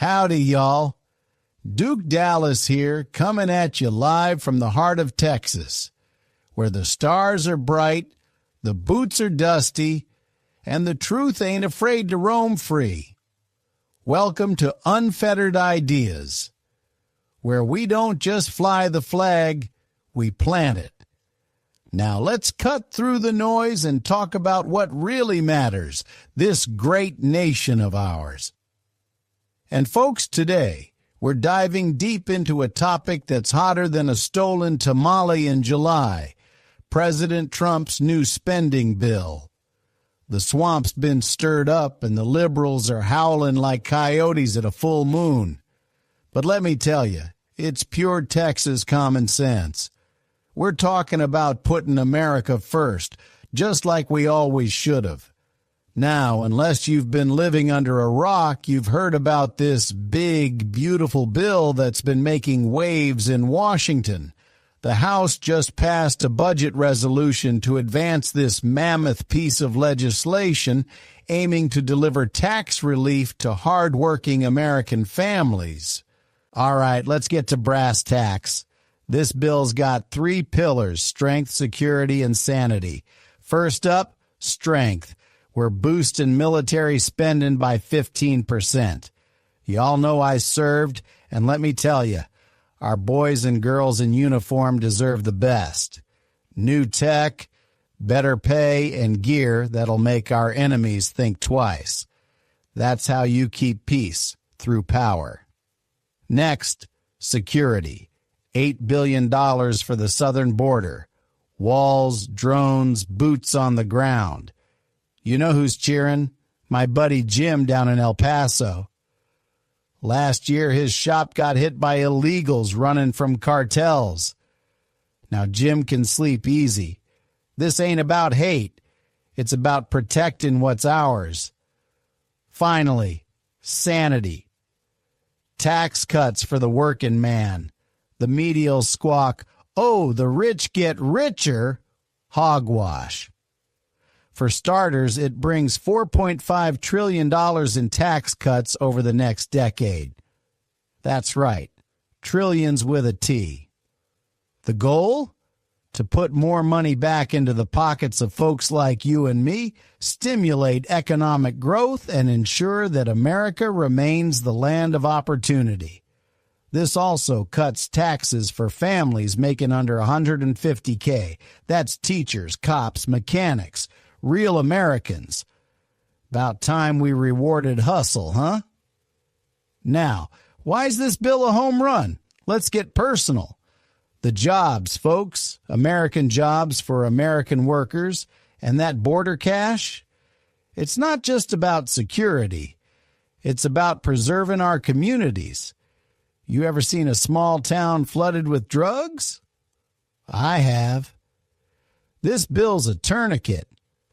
Howdy, y'all. Duke Dallas here, coming at you live from the heart of Texas, where the stars are bright, the boots are dusty, and the truth ain't afraid to roam free. Welcome to Unfettered Ideas, where we don't just fly the flag, we plant it. Now let's cut through the noise and talk about what really matters, this great nation of ours. And folks, today, we're diving deep into a topic that's hotter than a stolen tamale in July, President Trump's new spending bill. The swamp's been stirred up and the liberals are howling like coyotes at a full moon. But let me tell you, it's pure Texas common sense. We're talking about putting America first, just like we always should have. Now, unless you've been living under a rock, you've heard about this big, beautiful bill that's been making waves in Washington. The House just passed a budget resolution to advance this mammoth piece of legislation aiming to deliver tax relief to hard-working American families. All right, let's get to brass tacks. This bill's got three pillars: strength, security, and sanity. First up, strength. We're boosting military spending by 15%. Y'all know I served, and let me tell you, our boys and girls in uniform deserve the best. New tech, better pay, and gear that'll make our enemies think twice. That's how you keep peace, through power. Next, security. $8 billion for the southern border. Walls, drones, boots on the ground. You know who's cheering? My buddy Jim down in El Paso. Last year, his shop got hit by illegals running from cartels. Now, Jim can sleep easy. This ain't about hate. It's about protecting what's ours. Finally, sanity. Tax cuts for the working man. The media'll squawk, "Oh, the rich get richer." Hogwash. For starters, it brings $4.5 trillion in tax cuts over the next decade. That's right, trillions with a T. The goal? To put more money back into the pockets of folks like you and me, stimulate economic growth, and ensure that America remains the land of opportunity. This also cuts taxes for families making under $150K. That's teachers, cops, mechanics, real Americans. About time we rewarded hustle, huh? Now, why is this bill a home run? Let's get personal. The jobs, folks, American jobs for American workers, and that border cash, it's not just about security. It's about preserving our communities. You ever seen a small town flooded with drugs? I have. This bill's a tourniquet.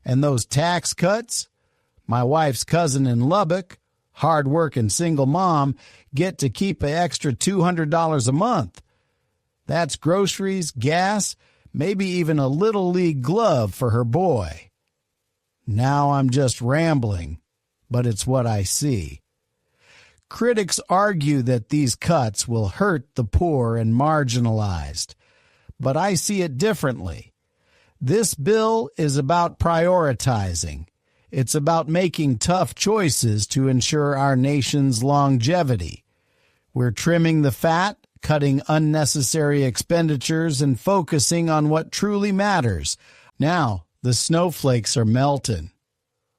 And those tax cuts, my wife's cousin in Lubbock, hard-working single mom, get to keep an extra $200 a month. That's groceries, gas, maybe even a Little League glove for her boy. Now I'm just rambling, but it's what I see. Critics argue that these cuts will hurt the poor and marginalized, but I see it differently. This bill is about prioritizing. It's about making tough choices to ensure our nation's longevity. We're trimming the fat, cutting unnecessary expenditures, and focusing on what truly matters. Now, the snowflakes are melting.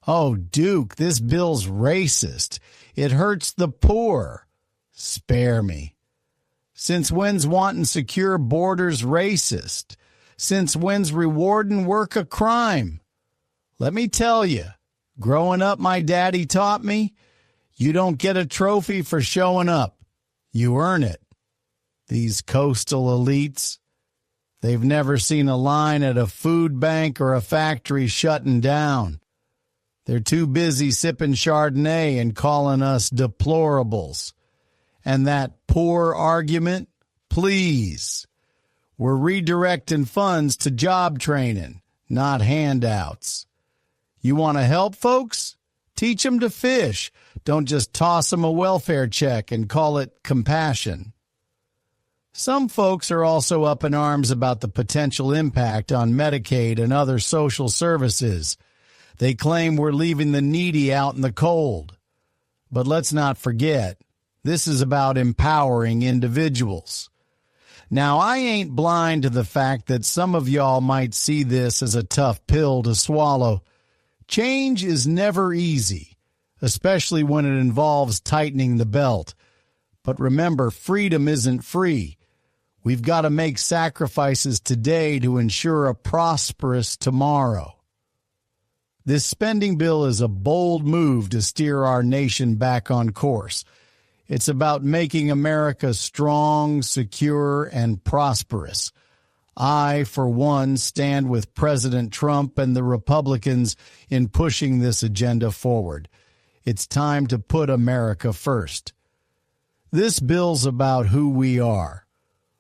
Oh, Duke, this bill's racist. It hurts the poor. Spare me. Since when's wanting secure borders racist? Since when's rewarding work a crime? Let me tell you, growing up, my daddy taught me, you don't get a trophy for showing up. You earn it. These coastal elites, they've never seen a line at a food bank or a factory shutting down. They're too busy sipping Chardonnay and calling us deplorables. And that poor argument, please. We're redirecting funds to job training, not handouts. You want to help folks? Teach them to fish. Don't just toss them a welfare check and call it compassion. Some folks are also up in arms about the potential impact on Medicaid and other social services. They claim we're leaving the needy out in the cold. But let's not forget, this is about empowering individuals. Now, I ain't blind to the fact that some of y'all might see this as a tough pill to swallow. Change is never easy, especially when it involves tightening the belt. But remember, freedom isn't free. We've got to make sacrifices today to ensure a prosperous tomorrow. This spending bill is a bold move to steer our nation back on course. It's about making America strong, secure, and prosperous. I, for one, stand with President Trump and the Republicans in pushing this agenda forward. It's time to put America first. This bill's about who we are.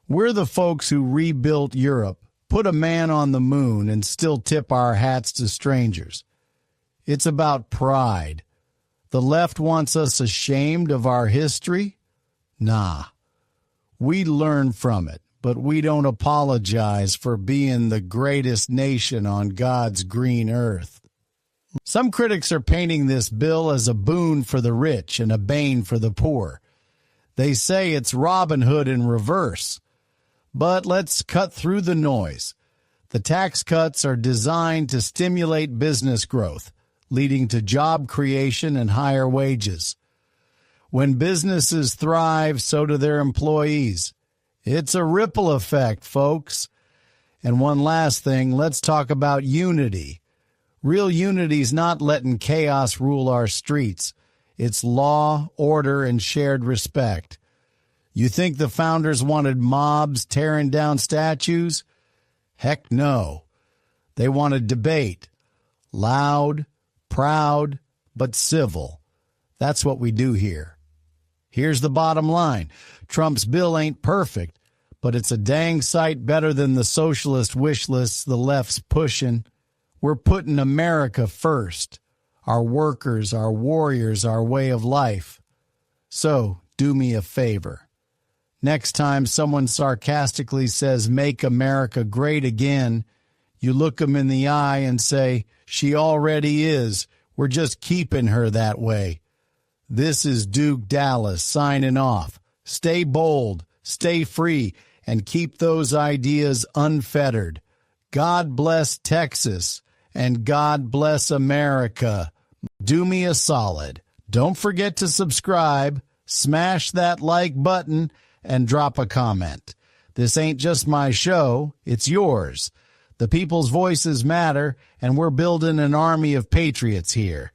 We're the folks who rebuilt Europe, put a man on the moon, and still tip our hats to strangers. It's about pride. The left wants us ashamed of our history? Nah. We learn from it, but we don't apologize for being the greatest nation on God's green earth. Some critics are painting this bill as a boon for the rich and a bane for the poor. They say it's Robin Hood in reverse. But let's cut through the noise. The tax cuts are designed to stimulate business growth, leading to job creation and higher wages. When businesses thrive, so do their employees. It's a ripple effect, folks. And one last thing, let's talk about unity. Real unity's not letting chaos rule our streets. It's law, order, and shared respect. You think the founders wanted mobs tearing down statues? Heck no. They wanted debate. Loud, proud, but civil. That's what we do here. Here's the bottom line. Trump's bill ain't perfect, but it's a dang sight better than the socialist wish lists the left's pushing. We're putting America first. Our workers, our warriors, our way of life. So, do me a favor. Next time someone sarcastically says, "Make America great again," you look them in the eye and say, "She already is. We're just keeping her that way." This is Duke Dallas signing off. Stay bold, stay free, and keep those ideas unfettered. God bless Texas, and God bless America. Do me a solid. Don't forget to subscribe, smash that like button, and drop a comment. This ain't just my show, it's yours. The people's voices matter, and we're building an army of patriots here.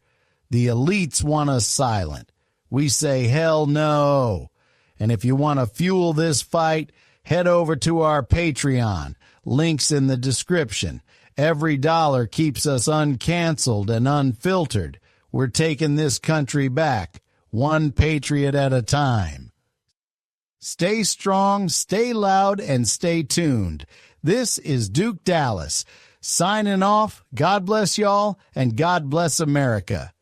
The elites want us silent. We say hell no. And if you want to fuel this fight, head over to our Patreon. Links in the description. Every dollar keeps us uncanceled and unfiltered. We're taking this country back, one patriot at a time. Stay strong, stay loud, and stay tuned. This is Duke Dallas, signing off. God bless y'all, and God bless America.